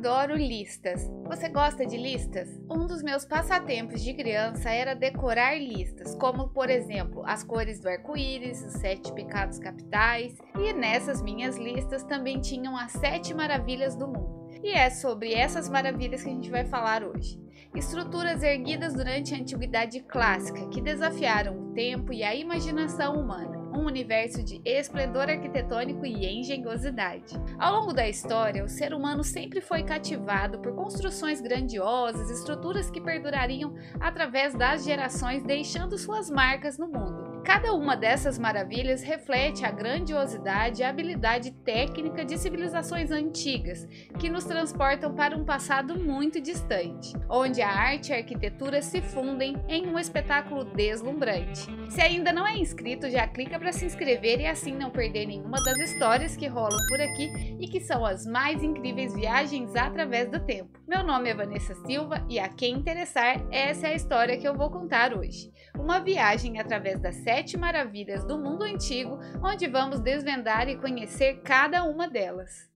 adoro listas. Você gosta de listas? Um dos meus passatempos de criança era decorar listas, como por exemplo, as cores do arco-íris, os 7 pecados capitais, e nessas minhas listas também tinham as 7 maravilhas do mundo. E é sobre essas maravilhas que a gente vai falar hoje. Estruturas erguidas durante a Antiguidade Clássica que desafiaram o tempo e a imaginação humana. Um universo de esplendor arquitetônico e engenhosidade. Ao longo da história, o ser humano sempre foi cativado por construções grandiosas, estruturas que perdurariam através das gerações, deixando suas marcas no mundo. Cada uma dessas maravilhas reflete a grandiosidade e a habilidade técnica de civilizações antigas, que nos transportam para um passado muito distante, onde a arte e a arquitetura se fundem em um espetáculo deslumbrante. Se ainda não é inscrito, já clica para se inscrever e assim não perder nenhuma das histórias que rolam por aqui e que são as mais incríveis viagens através do tempo. Meu nome é Vanessa Silva e a quem interessar, essa é a história que eu vou contar hoje. Uma viagem através das 7 maravilhas do mundo antigo, onde vamos desvendar e conhecer cada uma delas.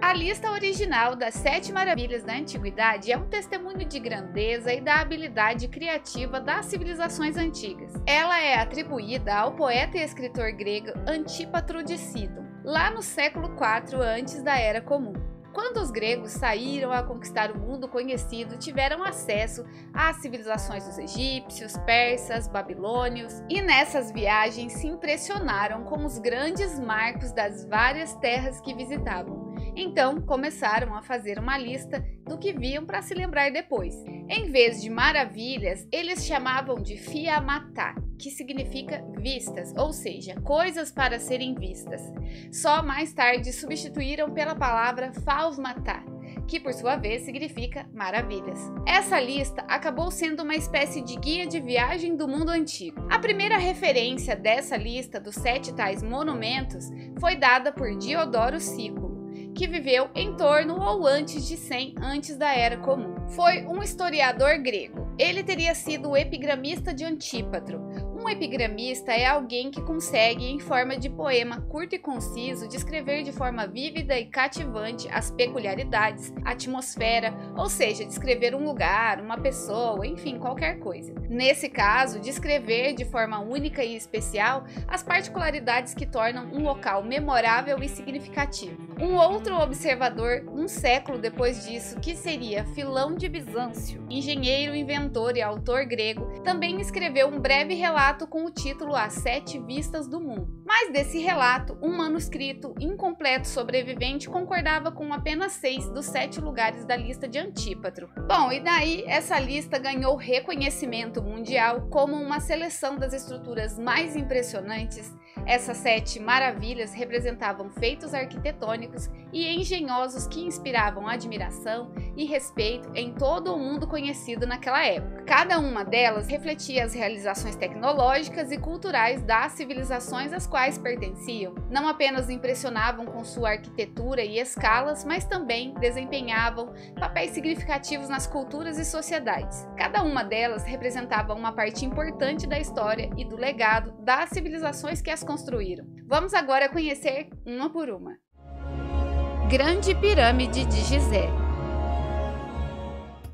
A lista original das 7 maravilhas da antiguidade é um testemunho de grandeza e da habilidade criativa das civilizações antigas. Ela é atribuída ao poeta e escritor grego Antípatro de Sidon, lá no século IV antes da Era Comum. Quando os gregos saíram a conquistar o mundo conhecido, tiveram acesso às civilizações dos egípcios, persas, babilônios, e nessas viagens se impressionaram com os grandes marcos das várias terras que visitavam. Então começaram a fazer uma lista do que viam para se lembrar depois. Em vez de maravilhas, eles chamavam de fiamatá, que significa vistas, ou seja, coisas para serem vistas. Só mais tarde substituíram pela palavra fauvmatá, que por sua vez significa maravilhas. Essa lista acabou sendo uma espécie de guia de viagem do mundo antigo. A primeira referência dessa lista dos 7 tais monumentos foi dada por Diodoro Sículo, que viveu em torno ou antes de 100 antes da Era Comum. Foi um historiador grego. Ele teria sido o epigramista de Antípatro. Um epigramista é alguém que consegue, em forma de poema curto e conciso, descrever de forma vívida e cativante as peculiaridades, a atmosfera, ou seja, descrever um lugar, uma pessoa, enfim, qualquer coisa. Nesse caso, descrever de forma única e especial as particularidades que tornam um local memorável e significativo. Um outro observador, um século depois disso, que seria Filão de Bizâncio, engenheiro, inventor e autor grego, também escreveu um breve relato com o título As 7 Vistas do Mundo. Mas desse relato, um manuscrito incompleto sobrevivente concordava com apenas 6 dos 7 lugares da lista de Antípatro. Bom, e daí essa lista ganhou reconhecimento mundial como uma seleção das estruturas mais impressionantes. Essas 7 maravilhas representavam feitos arquitetônicos e engenhosos que inspiravam admiração e respeito em todo o mundo conhecido naquela época. Cada uma delas refletia as realizações tecnológicas e culturais das civilizações às quais pertenciam. Não apenas impressionavam com sua arquitetura e escalas, mas também desempenhavam papéis significativos nas culturas e sociedades. Cada uma delas representava uma parte importante da história e do legado das civilizações que as construíram. Vamos agora conhecer uma por uma. Grande Pirâmide de Gizé.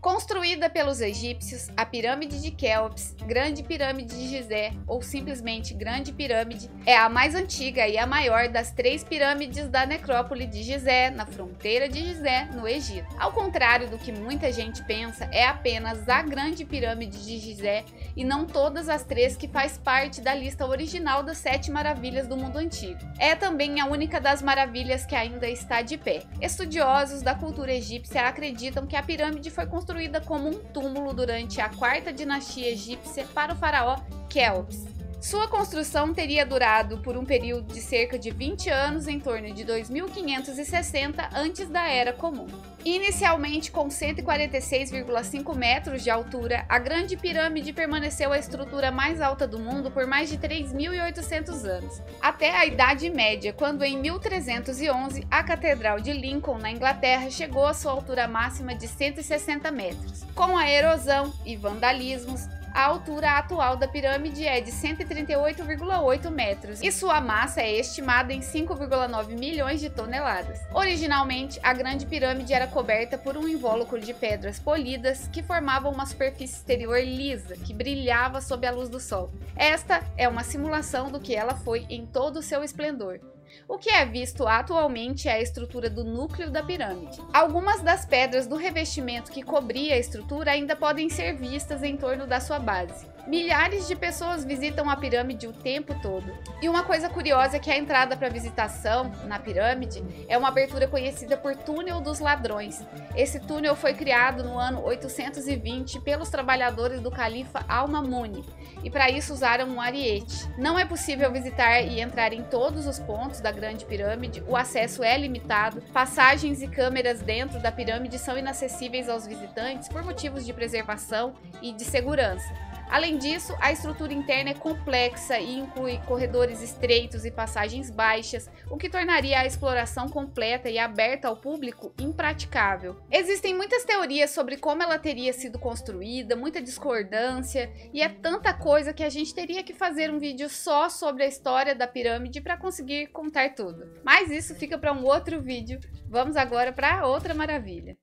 Construída pelos egípcios, a Pirâmide de Quéops, Grande Pirâmide de Gizé, ou simplesmente Grande Pirâmide, é a mais antiga e a maior das 3 pirâmides da necrópole de Gizé, na fronteira de Gizé, no Egito. Ao contrário do que muita gente pensa, é apenas a Grande Pirâmide de Gizé e não todas as 3 que faz parte da lista original das 7 maravilhas do mundo antigo. É também a única das maravilhas que ainda está de pé. Estudiosos da cultura egípcia acreditam que a pirâmide foi construída como um túmulo durante a 4ª dinastia egípcia para o faraó Quéops. Sua construção teria durado por um período de cerca de 20 anos, em torno de 2560 antes da Era Comum. Inicialmente com 146,5 metros de altura, a Grande Pirâmide permaneceu a estrutura mais alta do mundo por mais de 3.800 anos, até a Idade Média, quando em 1311 a Catedral de Lincoln, na Inglaterra, chegou à sua altura máxima de 160 metros. Com a erosão e vandalismos, a altura atual da pirâmide é de 138,8 metros e sua massa é estimada em 5,9 milhões de toneladas. Originalmente, a Grande Pirâmide era coberta por um invólucro de pedras polidas que formavam uma superfície exterior lisa, que brilhava sob a luz do sol. Esta é uma simulação do que ela foi em todo o seu esplendor. O que é visto atualmente é a estrutura do núcleo da pirâmide. Algumas das pedras do revestimento que cobria a estrutura ainda podem ser vistas em torno da sua base. Milhares de pessoas visitam a pirâmide o tempo todo. E uma coisa curiosa é que a entrada para visitação na pirâmide é uma abertura conhecida por Túnel dos Ladrões. Esse túnel foi criado no ano 820 pelos trabalhadores do califa Al-Mamun, e para isso usaram um ariete. Não é possível visitar e entrar em todos os pontos da Grande Pirâmide, o acesso é limitado, passagens e câmeras dentro da pirâmide são inacessíveis aos visitantes por motivos de preservação e de segurança. Além disso, a estrutura interna é complexa e inclui corredores estreitos e passagens baixas, o que tornaria a exploração completa e aberta ao público impraticável. Existem muitas teorias sobre como ela teria sido construída, muita discordância, e é tanta coisa que a gente teria que fazer um vídeo só sobre a história da pirâmide para conseguir contar tudo. Mas isso fica para um outro vídeo. Vamos agora para outra maravilha.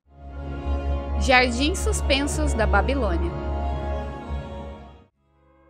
Jardins Suspensos da Babilônia.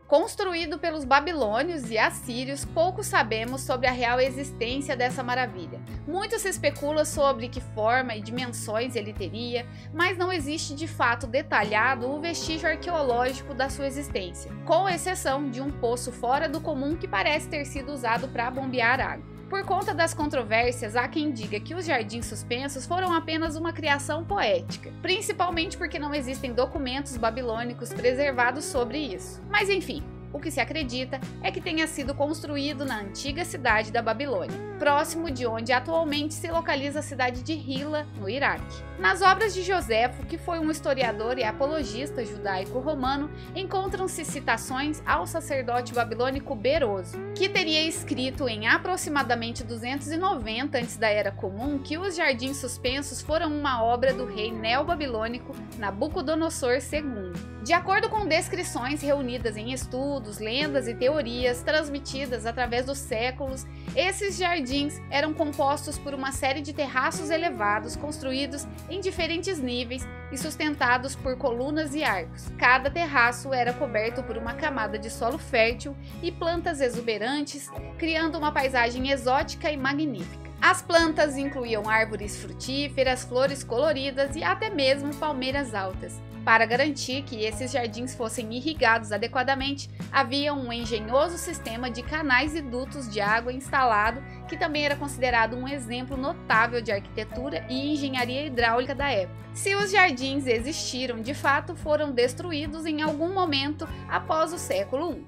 Construído pelos babilônios e assírios, pouco sabemos sobre a real existência dessa maravilha. Muito se especula sobre que forma e dimensões ele teria, mas não existe de fato detalhado o vestígio arqueológico da sua existência, com exceção de um poço fora do comum que parece ter sido usado para bombear água. Por conta das controvérsias, há quem diga que os jardins suspensos foram apenas uma criação poética, principalmente porque não existem documentos babilônicos preservados sobre isso. Mas enfim, o que se acredita é que tenha sido construído na antiga cidade da Babilônia, próximo de onde atualmente se localiza a cidade de Hilla, no Iraque. Nas obras de Joséfo, que foi um historiador e apologista judaico-romano, encontram-se citações ao sacerdote babilônico Beroso, que teria escrito em aproximadamente 290 antes da Era Comum que os jardins suspensos foram uma obra do rei neobabilônico Nabucodonosor II. De acordo com descrições reunidas em estudos, lendas e teorias transmitidas através dos séculos, esses jardins eram compostos por uma série de terraços elevados construídos em diferentes níveis e sustentados por colunas e arcos. Cada terraço era coberto por uma camada de solo fértil e plantas exuberantes, criando uma paisagem exótica e magnífica. As plantas incluíam árvores frutíferas, flores coloridas e até mesmo palmeiras altas. Para garantir que esses jardins fossem irrigados adequadamente, havia um engenhoso sistema de canais e dutos de água instalado, que também era considerado um exemplo notável de arquitetura e engenharia hidráulica da época. Se os jardins existiram de fato, foram destruídos em algum momento após o século I.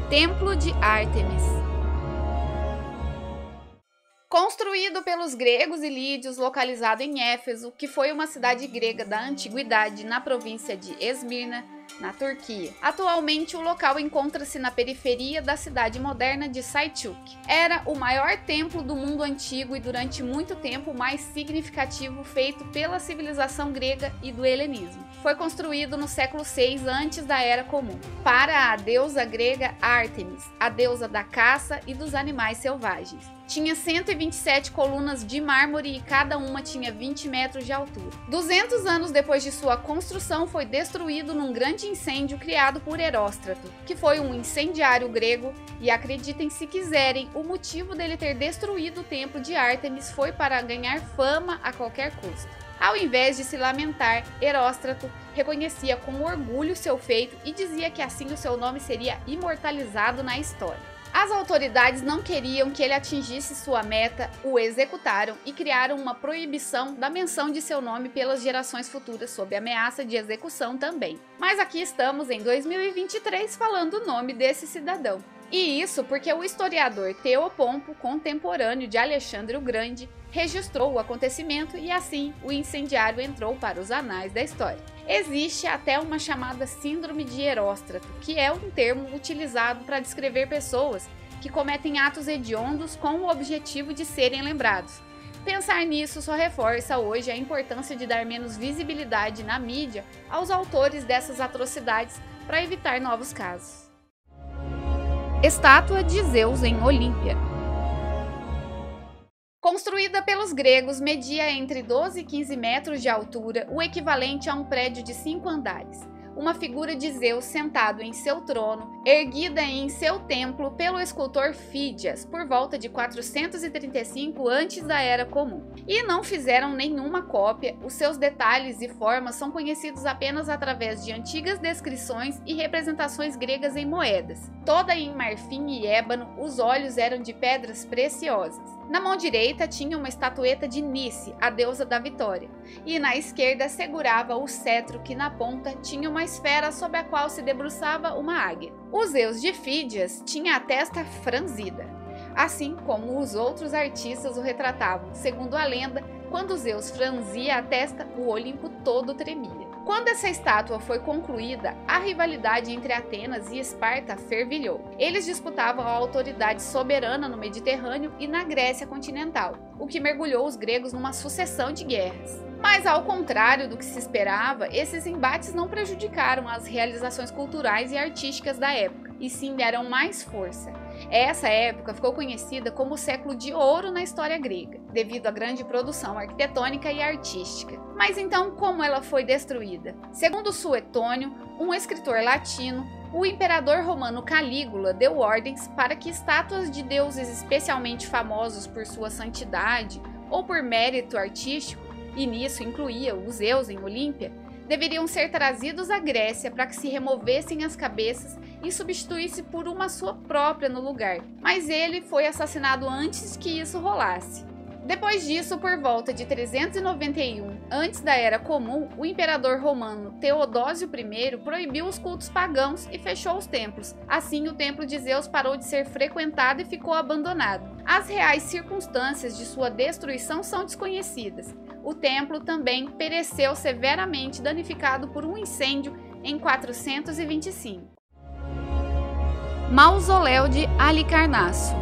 Templo de Ártemis. Construído pelos gregos e lídios, localizado em Éfeso, que foi uma cidade grega da antiguidade na província de Esmirna, na Turquia. Atualmente, o local encontra-se na periferia da cidade moderna de Selçuk. Era o maior templo do mundo antigo e durante muito tempo o mais significativo feito pela civilização grega e do helenismo. Foi construído no século VI antes da Era Comum, para a deusa grega Ártemis, a deusa da caça e dos animais selvagens. Tinha 127 colunas de mármore e cada uma tinha 20 metros de altura. 200 anos depois de sua construção, foi destruído num grande incêndio criado por Heróstrato, que foi um incendiário grego, e acreditem se quiserem, o motivo dele ter destruído o templo de Ártemis foi para ganhar fama a qualquer custo. Ao invés de se lamentar, Heróstrato reconhecia com orgulho seu feito e dizia que assim o seu nome seria imortalizado na história. As autoridades não queriam que ele atingisse sua meta, o executaram e criaram uma proibição da menção de seu nome pelas gerações futuras sob ameaça de execução também. Mas aqui estamos em 2023 falando o nome desse cidadão. E isso porque o historiador Teopompo, contemporâneo de Alexandre o Grande, registrou o acontecimento e assim o incendiário entrou para os anais da história. Existe até uma chamada síndrome de Heróstrato, que é um termo utilizado para descrever pessoas que cometem atos hediondos com o objetivo de serem lembrados. Pensar nisso só reforça hoje a importância de dar menos visibilidade na mídia aos autores dessas atrocidades para evitar novos casos. Estátua de Zeus em Olímpia. Construída pelos gregos, media entre 12 e 15 metros de altura, o equivalente a um prédio de 5 andares. Uma figura de Zeus sentado em seu trono, erguida em seu templo pelo escultor Fídias, por volta de 435 antes da Era Comum. E não fizeram nenhuma cópia, os seus detalhes e formas são conhecidos apenas através de antigas descrições e representações gregas em moedas. Toda em marfim e ébano, os olhos eram de pedras preciosas. Na mão direita tinha uma estatueta de Nice, a deusa da vitória, e na esquerda segurava o cetro que na ponta tinha uma esfera sobre a qual se debruçava uma águia. O Zeus de Fídias tinha a testa franzida, assim como os outros artistas o retratavam. Segundo a lenda, quando Zeus franzia a testa, o Olimpo todo tremia. Quando essa estátua foi concluída, a rivalidade entre Atenas e Esparta fervilhou. Eles disputavam a autoridade soberana no Mediterrâneo e na Grécia continental, o que mergulhou os gregos numa sucessão de guerras. Mas ao contrário do que se esperava, esses embates não prejudicaram as realizações culturais e artísticas da época, e sim deram mais força. Essa época ficou conhecida como o século de ouro na história grega, devido à grande produção arquitetônica e artística. Mas então, como ela foi destruída? Segundo Suetônio, um escritor latino, o imperador romano Calígula deu ordens para que estátuas de deuses especialmente famosos por sua santidade ou por mérito artístico, e nisso incluía os Zeus em Olímpia, deveriam ser trazidos à Grécia para que se removessem as cabeças e substituísse por uma sua própria no lugar. Mas ele foi assassinado antes que isso rolasse. Depois disso, por volta de 391, antes da Era Comum, o imperador romano Teodósio I proibiu os cultos pagãos e fechou os templos. Assim, o templo de Zeus parou de ser frequentado e ficou abandonado. As reais circunstâncias de sua destruição são desconhecidas. O templo também pereceu severamente danificado por um incêndio em 425. Mausoléu de Halicarnasso.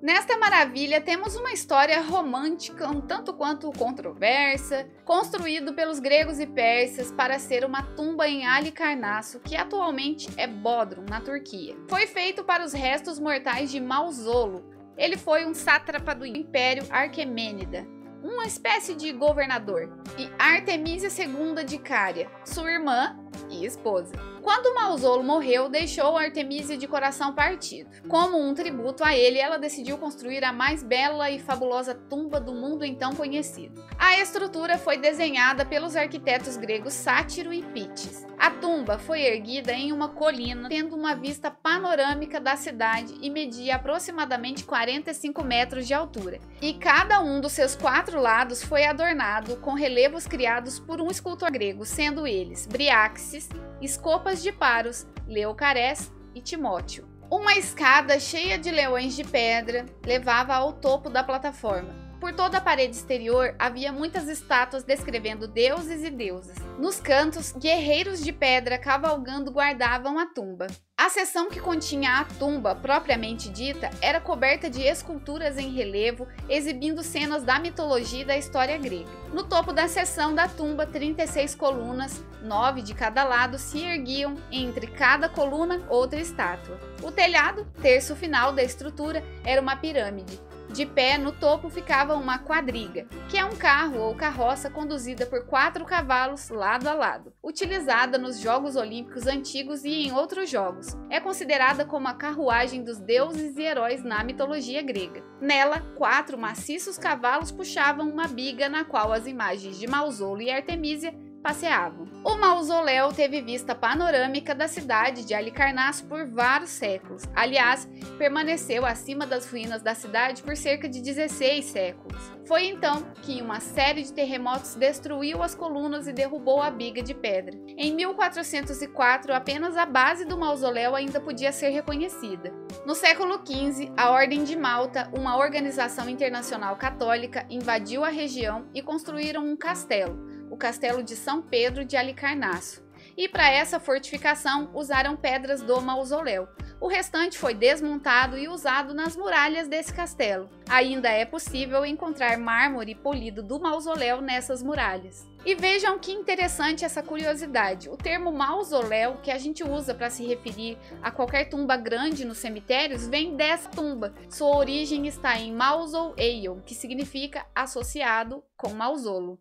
Nesta maravilha temos uma história romântica um tanto quanto controversa, construído pelos gregos e persas para ser uma tumba em Halicarnasso, que atualmente é Bodrum, na Turquia. Foi feito para os restos mortais de Mausolo. Ele foi um sátrapa do Império Aquemênida, uma espécie de governador, e Artemísia II de Cária, sua irmã e esposa. Quando Mausolo morreu, deixou Artemísia de coração partido. Como um tributo a ele, ela decidiu construir a mais bela e fabulosa tumba do mundo então conhecido. A estrutura foi desenhada pelos arquitetos gregos Sátiro e Pittis. A tumba foi erguida em uma colina, tendo uma vista panorâmica da cidade e media aproximadamente 45 metros de altura. E cada um dos seus 4 lados foi adornado com relevos criados por um escultor grego, sendo eles Briaxis, Escopas de Paros, Leucarés e Timóteo. Uma escada cheia de leões de pedra levava ao topo da plataforma. Por toda a parede exterior havia muitas estátuas descrevendo deuses e deusas. Nos cantos, guerreiros de pedra cavalgando guardavam a tumba. A seção que continha a tumba propriamente dita era coberta de esculturas em relevo, exibindo cenas da mitologia e da história grega. No topo da seção da tumba, 36 colunas, 9 de cada lado, se erguiam, entre cada coluna outra estátua. O telhado, terço final da estrutura, era uma pirâmide. De pé, no topo ficava uma quadriga, que é um carro ou carroça conduzida por 4 cavalos lado a lado, utilizada nos Jogos Olímpicos antigos e em outros jogos. É considerada como a carruagem dos deuses e heróis na mitologia grega. Nela, 4 maciços cavalos puxavam uma biga na qual as imagens de Mausolo e Artemísia passeavam. O mausoléu teve vista panorâmica da cidade de Halicarnasso por vários séculos. Aliás, permaneceu acima das ruínas da cidade por cerca de 16 séculos. Foi então que uma série de terremotos destruiu as colunas e derrubou a biga de pedra. Em 1404, apenas a base do mausoléu ainda podia ser reconhecida. No século XV, a Ordem de Malta, uma organização internacional católica, invadiu a região e construíram um castelo, o Castelo de São Pedro de Halicarnasso. E para essa fortificação usaram pedras do mausoléu. O restante foi desmontado e usado nas muralhas desse castelo. Ainda é possível encontrar mármore polido do mausoléu nessas muralhas. E vejam que interessante essa curiosidade. O termo mausoléu, que a gente usa para se referir a qualquer tumba grande nos cemitérios, vem dessa tumba. Sua origem está em mausoleion, que significa associado com mausolo.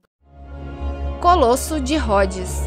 Colosso de Rhodes.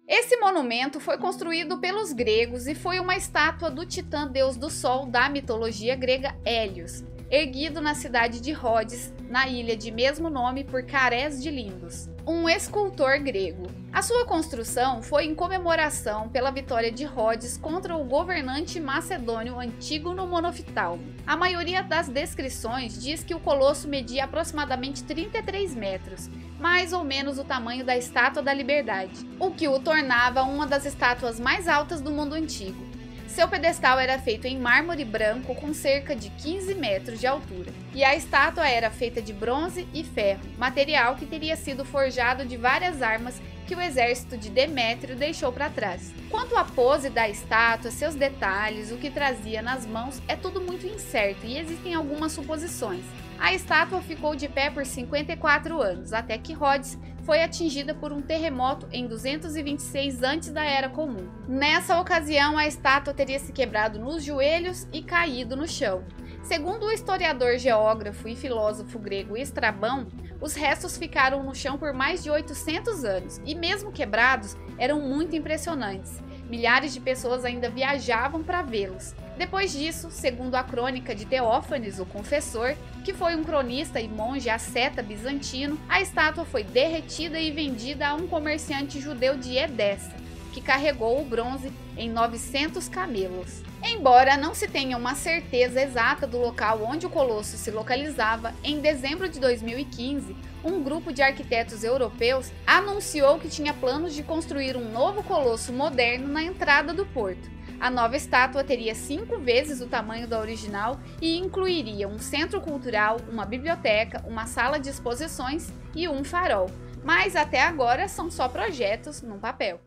Esse monumento foi construído pelos gregos e foi uma estátua do titã deus do sol da mitologia grega Hélios, erguido na cidade de Rhodes, na ilha de mesmo nome por Carés de Lindos, um escultor grego. A sua construção foi em comemoração pela vitória de Rhodes contra o governante macedônio Antígono Monoftalmo. A maioria das descrições diz que o colosso media aproximadamente 33 metros, mais ou menos o tamanho da Estátua da Liberdade, o que o tornava uma das estátuas mais altas do mundo antigo. Seu pedestal era feito em mármore branco com cerca de 15 metros de altura, e a estátua era feita de bronze e ferro, material que teria sido forjado de várias armas que o exército de Demétrio deixou para trás. Quanto à pose da estátua, seus detalhes, o que trazia nas mãos, é tudo muito incerto e existem algumas suposições. A estátua ficou de pé por 54 anos, até que Rhodes foi atingida por um terremoto em 226 antes da Era Comum. Nessa ocasião, a estátua teria se quebrado nos joelhos e caído no chão. Segundo o historiador, geógrafo e filósofo grego Estrabão, os restos ficaram no chão por mais de 800 anos e, mesmo quebrados, eram muito impressionantes. Milhares de pessoas ainda viajavam para vê-los. Depois disso, segundo a crônica de Teófanes, o Confessor, que foi um cronista e monge asceta bizantino, a estátua foi derretida e vendida a um comerciante judeu de Edessa, que carregou o bronze em 900 camelos. Embora não se tenha uma certeza exata do local onde o colosso se localizava, em dezembro de 2015, um grupo de arquitetos europeus anunciou que tinha planos de construir um novo colosso moderno na entrada do porto. A nova estátua teria 5 vezes o tamanho da original e incluiria um centro cultural, uma biblioteca, uma sala de exposições e um farol. Mas até agora são só projetos no papel.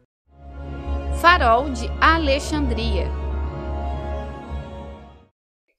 Farol de Alexandria.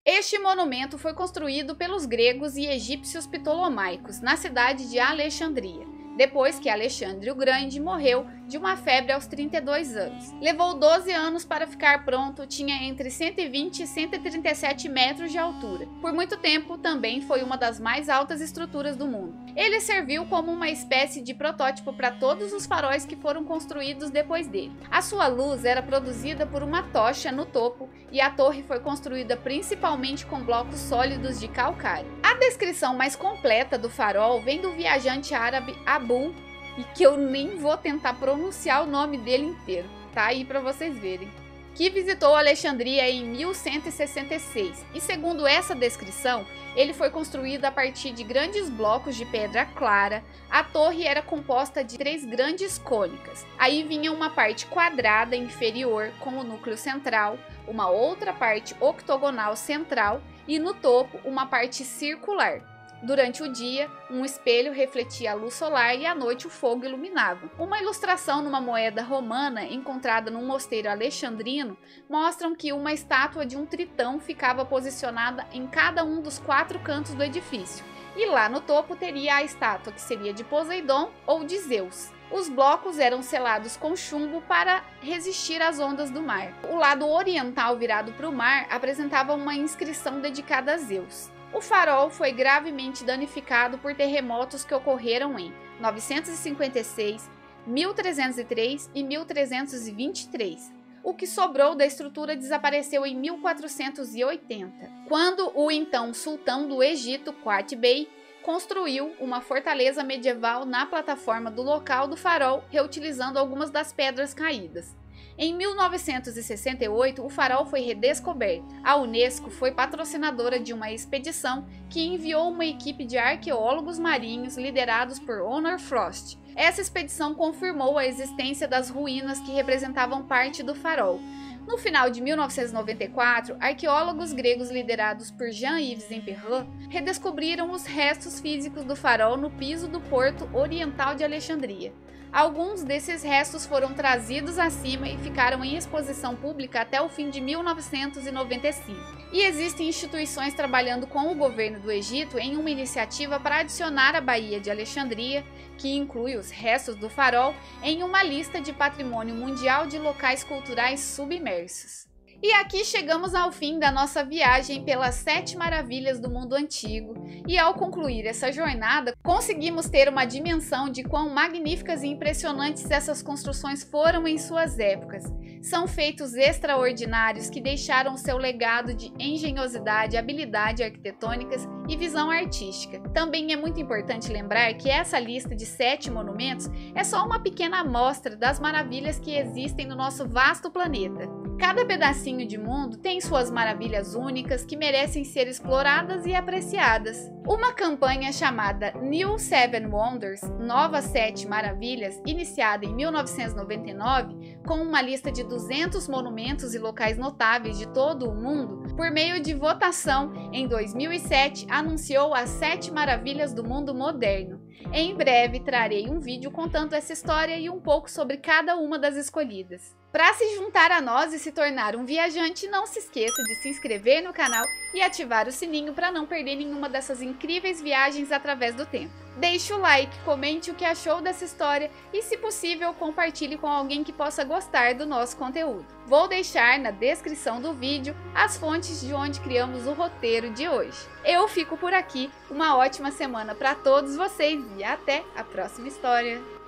Este monumento foi construído pelos gregos e egípcios ptolomaicos na cidade de Alexandria, depois que Alexandre o Grande morreu de uma febre aos 32 anos. Levou 12 anos para ficar pronto, tinha entre 120 e 137 metros de altura. Por muito tempo, também foi uma das mais altas estruturas do mundo. Ele serviu como uma espécie de protótipo para todos os faróis que foram construídos depois dele. A sua luz era produzida por uma tocha no topo e a torre foi construída principalmente com blocos sólidos de calcário. A descrição mais completa do farol vem do viajante árabe Abu, e que eu nem vou tentar pronunciar o nome dele inteiro, tá aí para vocês verem, que visitou Alexandria em 1166, e segundo essa descrição, ele foi construído a partir de grandes blocos de pedra clara. A torre era composta de 3 grandes cônicas, aí vinha uma parte quadrada inferior com o núcleo central, uma outra parte octogonal central e no topo uma parte circular. Durante o dia, um espelho refletia a luz solar e à noite o fogo iluminava. Uma ilustração numa moeda romana encontrada num mosteiro alexandrino mostra que uma estátua de um tritão ficava posicionada em cada um dos 4 cantos do edifício. E lá no topo teria a estátua que seria de Poseidon ou de Zeus. Os blocos eram selados com chumbo para resistir às ondas do mar. O lado oriental virado para o mar apresentava uma inscrição dedicada a Zeus. O farol foi gravemente danificado por terremotos que ocorreram em 956, 1303 e 1323. O que sobrou da estrutura desapareceu em 1480, quando o então sultão do Egito, Qaitbay, construiu uma fortaleza medieval na plataforma do local do farol, reutilizando algumas das pedras caídas. Em 1968, o farol foi redescoberto. A Unesco foi patrocinadora de uma expedição que enviou uma equipe de arqueólogos marinhos liderados por Honor Frost. Essa expedição confirmou a existência das ruínas que representavam parte do farol. No final de 1994, arqueólogos gregos liderados por Jean-Yves Empereur redescobriram os restos físicos do farol no piso do porto oriental de Alexandria. Alguns desses restos foram trazidos acima e ficaram em exposição pública até o fim de 1995. E existem instituições trabalhando com o governo do Egito em uma iniciativa para adicionar a Baía de Alexandria, que inclui os restos do farol, em uma lista de patrimônio mundial de locais culturais submersos. E aqui chegamos ao fim da nossa viagem pelas 7 maravilhas do mundo antigo, e ao concluir essa jornada, conseguimos ter uma dimensão de quão magníficas e impressionantes essas construções foram em suas épocas. São feitos extraordinários que deixaram seu legado de engenhosidade, habilidade arquitetônicas e visão artística. Também é muito importante lembrar que essa lista de 7 monumentos é só uma pequena amostra das maravilhas que existem no nosso vasto planeta. Cada pedacinho de mundo tem suas maravilhas únicas que merecem ser exploradas e apreciadas. Uma campanha chamada New Seven Wonders, Novas 7 Maravilhas, iniciada em 1999, com uma lista de 200 monumentos e locais notáveis de todo o mundo, por meio de votação, em 2007, anunciou as 7 maravilhas do mundo moderno. Em breve trarei um vídeo contando essa história e um pouco sobre cada uma das escolhidas. Para se juntar a nós e se tornar um viajante, não se esqueça de se inscrever no canal e ativar o sininho para não perder nenhuma dessas incríveis viagens através do tempo. Deixe o like, comente o que achou dessa história e, se possível, compartilhe com alguém que possa gostar do nosso conteúdo. Vou deixar na descrição do vídeo as fontes de onde criamos o roteiro de hoje. Eu fico por aqui, uma ótima semana para todos vocês e até a próxima história!